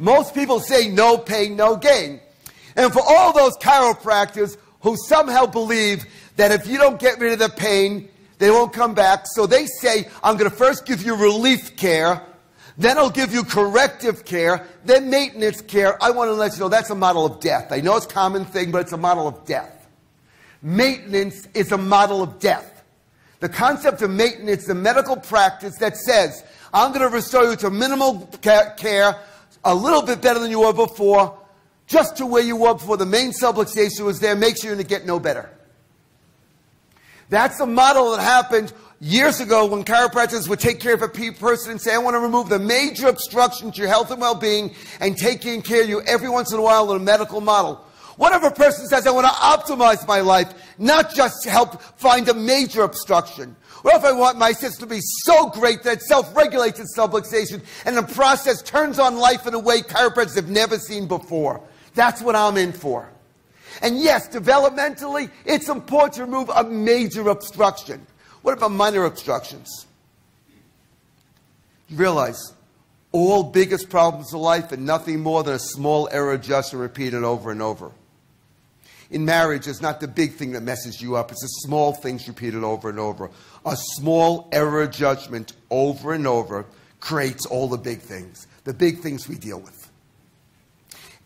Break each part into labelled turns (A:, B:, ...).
A: Most people say no pain, no gain. And for all those chiropractors who somehow believe that if you don't get rid of the pain, they won't come back. So they say, I'm going to first give you relief care, then I'll give you corrective care, then maintenance care. I want to let you know that's a model of death. I know it's a common thing, but it's a model of death. Maintenance is a model of death. The concept of maintenance is a medical practice that says, I'm going to restore you to minimal care, a little bit better than you were before, just to where you were before the main subluxation was there, make sure you're going to get no better. That's a model that happened years ago when chiropractors would take care of a person and say, I want to remove the major obstruction to your health and well-being and taking care of you every once in a while in a medical model. What if a person says, I want to optimize my life, not just help find a major obstruction? What if I want my system to be so great that it self-regulates its subluxation and the process turns on life in a way chiropractors have never seen before? That's what I'm in for. And yes, developmentally, it's important to remove a major obstruction. What about minor obstructions? You realize all biggest problems of life are nothing more than a small error adjustment repeated over and over. In marriage, it's not the big thing that messes you up. It's the small things repeated over and over. A small error judgment over and over creates all the big things we deal with.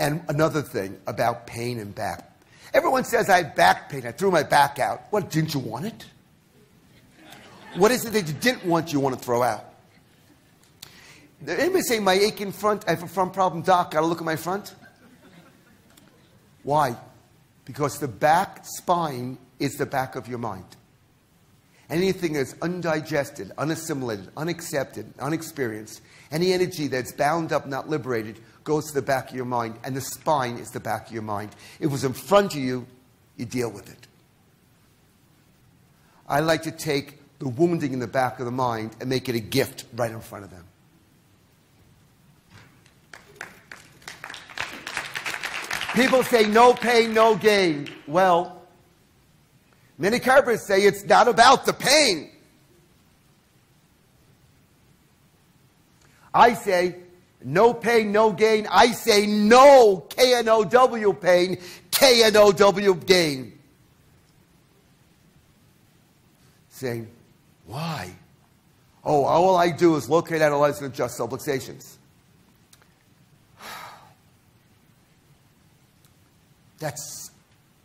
A: And another thing about pain and back. Everyone says, I have back pain. I threw my back out. What, didn't you want it? What is it that you didn't want you want to throw out? Anybody say, my aching front, I have a front problem, doc, got to look at my front? Why? Because the back spine is the back of your mind. Anything that's undigested, unassimilated, unaccepted, unexperienced, any energy that's bound up, not liberated, goes to the back of your mind, and the spine is the back of your mind. If it was in front of you, you deal with it. I like to take the wounding in the back of the mind and make it a gift right in front of them. People say no pain, no gain. Well, many chiropractors say it's not about the pain. I say no pain, no gain. I say no K-N-O-W pain, K-N-O-W gain. Saying, why? Oh, all I do is locate, analyze, and adjust subluxations. That's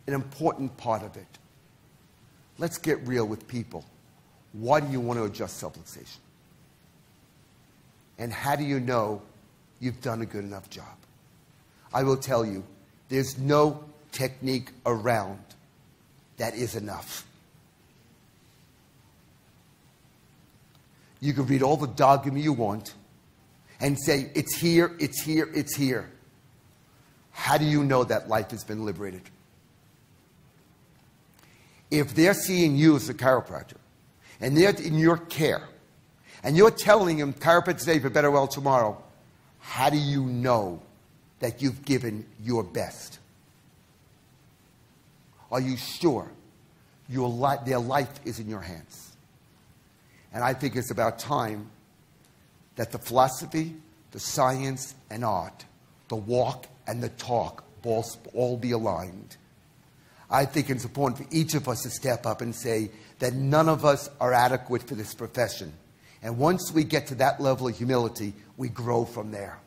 A: an important part of it. Let's get real with people. Why do you want to adjust subluxation? And how do you know you've done a good enough job? I will tell you, there's no technique around that is enough. You can read all the dogma you want and say, it's here, it's here, it's here. How do you know that life has been liberated? If they're seeing you as a chiropractor, and they're in your care, and you're telling them, chiropractor today for better well tomorrow, how do you know that you've given your best? Are you sure their life is in your hands? And I think it's about time that the philosophy, the science, and art, the walk and the talk all be aligned. I think it's important for each of us to step up and say that none of us are adequate for this profession. And once we get to that level of humility, we grow from there.